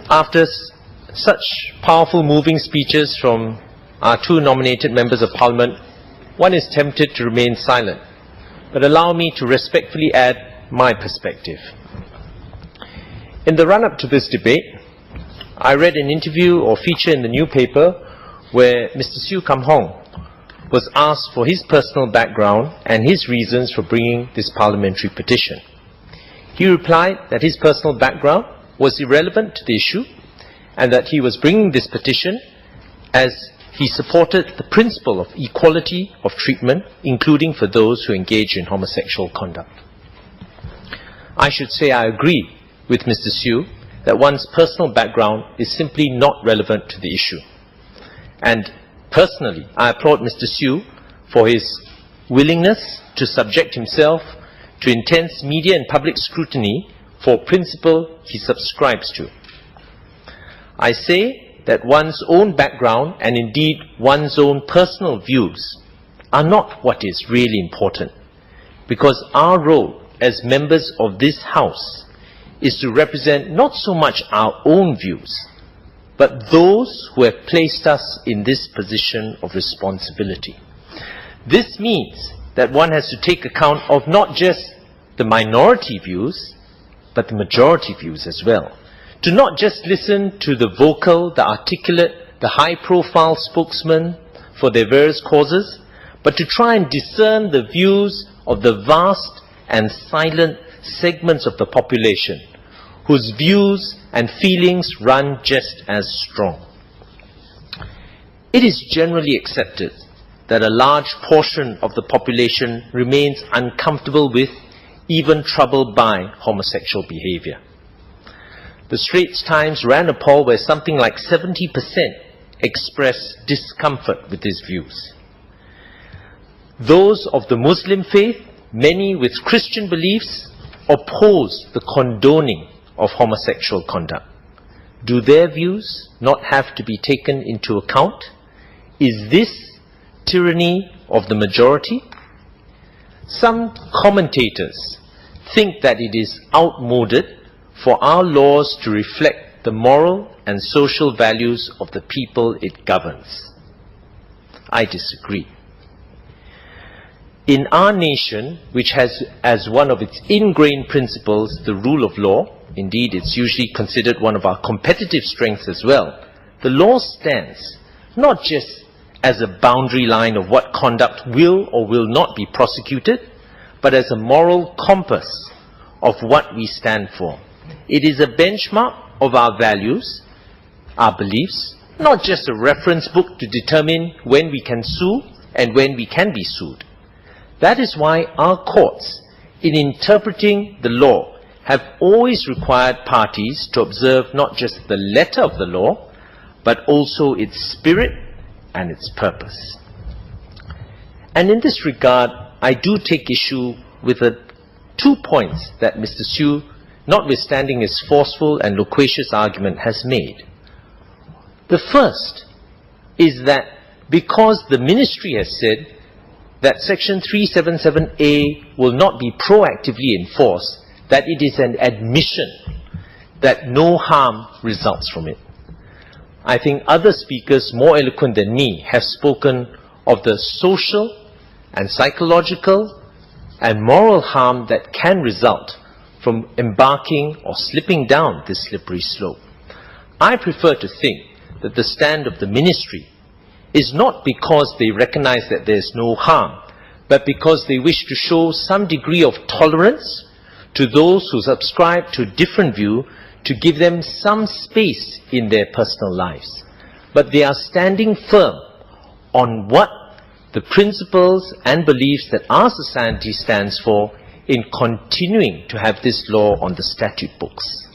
After such powerful, moving speeches from our two nominated members of Parliament, one is tempted to remain silent, but allow me to respectfully add my perspective. In the run-up to this debate, I read an interview or feature in the new paper where Mr Siew Kum Hong was asked for his personal background and his reasons for bringing this parliamentary petition. He replied that his personal background was irrelevant to the issue and that he was bringing this petition as he supported the principle of equality of treatment, including for those who engage in homosexual conduct. I should say I agree with Mr. Siew that one's personal background is simply not relevant to the issue. And personally, I applaud Mr. Siew for his willingness to subject himself to intense media and public scrutiny for a principle he subscribes to. I say that one's own background and indeed one's own personal views are not what is really important, because our role as members of this House is to represent not so much our own views, but those who have placed us in this position of responsibility. This means that one has to take account of not just the minority views, but the majority views as well. To not just listen to the vocal, the articulate, the high-profile spokesman for their various causes, but to try and discern the views of the vast and silent segments of the population, whose views and feelings run just as strong. It is generally accepted that a large portion of the population remains uncomfortable with, even troubled by, homosexual behavior. The Straits Times ran a poll where something like 70% expressed discomfort with these views. Those of the Muslim faith, many with Christian beliefs, oppose the condoning of homosexual conduct. Do their views not have to be taken into account? Is this tyranny of the majority? Some commentators think that it is outmoded for our laws to reflect the moral and social values of the people it governs. I disagree. In our nation, which has as one of its ingrained principles the rule of law, indeed it's usually considered one of our competitive strengths as well, the law stands not just as a boundary line of what conduct will or will not be prosecuted, but as a moral compass of what we stand for. It is a benchmark of our values, our beliefs, not just a reference book to determine when we can sue and when we can be sued. That is why our courts, in interpreting the law, have always required parties to observe not just the letter of the law, but also its spirit and its purpose. And in this regard, I do take issue with the 2 points that Mr. Siew, notwithstanding his forceful and loquacious argument, has made. The first is that because the ministry has said that Section 377A will not be proactively enforced, that it is an admission that no harm results from it. I think other speakers more eloquent than me have spoken of the social and psychological and moral harm that can result from embarking or slipping down this slippery slope. I prefer to think that the stand of the ministry is not because they recognize that there is no harm, but because they wish to show some degree of tolerance to those who subscribe to a different view, to give them some space in their personal lives. But they are standing firm on what the principles and beliefs that our society stands for in continuing to have this law on the statute books.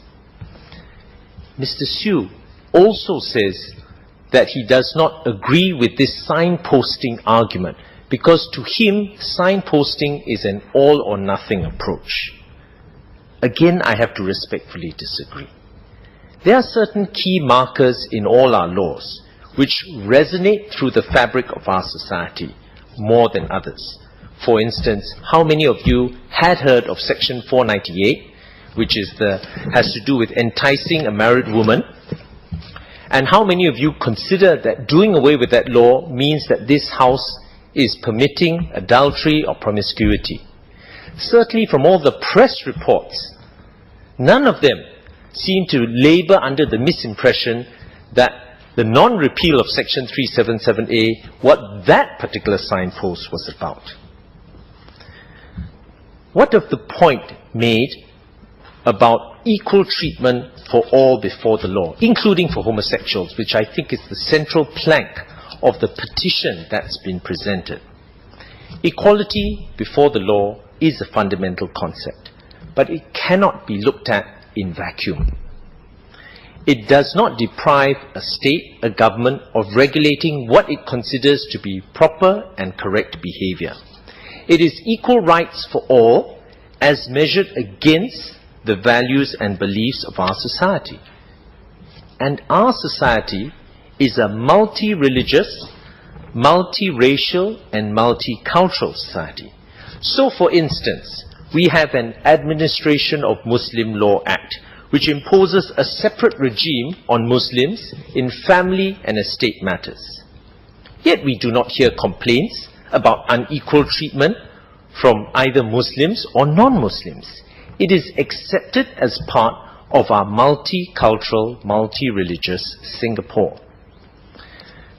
Mr. Siew also says that he does not agree with this signposting argument, because to him, signposting is an all or nothing approach. Again, I have to respectfully disagree. There are certain key markers in all our laws which resonate through the fabric of our society more than others. For instance, how many of you had heard of Section 498, which has to do with enticing a married woman And how many of you consider that doing away with that law means that this House is permitting adultery or promiscuity? Certainly from all the press reports, none of them seem to labor under the misimpression that the non-repeal of Section 377A, what that particular signpost was about. What of the point made about equal treatment for all before the law, including for homosexuals, which I think is the central plank of the petition that's been presented? Equality before the law is a fundamental concept, but it cannot be looked at in vacuum. It does not deprive a state, a government, of regulating what it considers to be proper and correct behavior. It is equal rights for all as measured against the values and beliefs of our society. And our society is a multi-religious, multi-racial and multicultural society. So, for instance, we have an Administration of Muslim Law Act, which imposes a separate regime on Muslims in family and estate matters. Yet we do not hear complaints about unequal treatment from either Muslims or non-Muslims. It is accepted as part of our multicultural, multi-religious Singapore.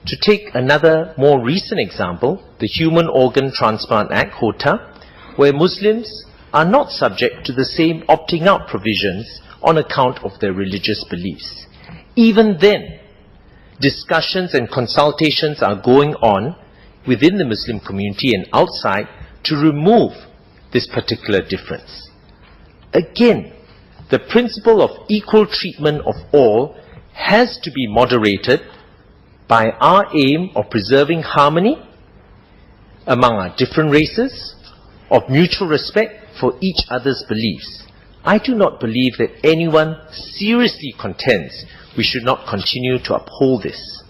To take another more recent example, the Human Organ Transplant Act, HOTA, where Muslims are not subject to the same opting out provisions on account of their religious beliefs. Even then, discussions and consultations are going on within the Muslim community and outside to remove this particular difference. Again, the principle of equal treatment of all has to be moderated by our aim of preserving harmony among our different races, of mutual respect for each other's beliefs. I do not believe that anyone seriously contends we should not continue to uphold this.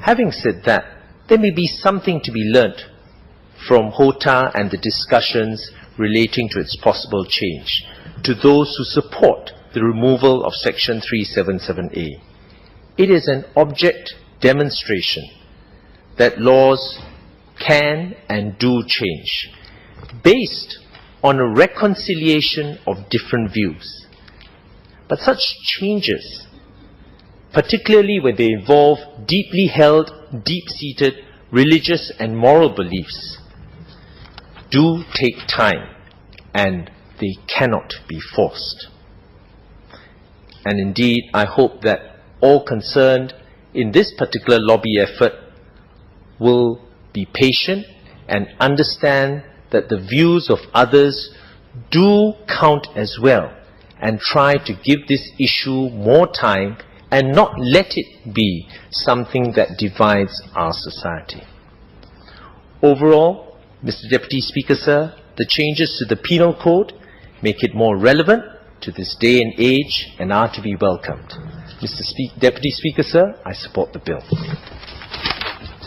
Having said that, there may be something to be learnt from HOTA and the discussions relating to its possible change to those who support the removal of Section 377A. It is an object demonstration that laws can and do change, based on a reconciliation of different views. But such changes, particularly when they involve deeply held, deep-seated religious and moral beliefs, do take time, and they cannot be forced. And indeed, I hope that all concerned in this particular lobby effort will be patient and understand that the views of others do count as well, and try to give this issue more time and not let it be something that divides our society. Overall, Mr. Deputy Speaker, sir, the changes to the Penal Code make it more relevant to this day and age and are to be welcomed. Mr. Deputy Speaker, sir, I support the bill.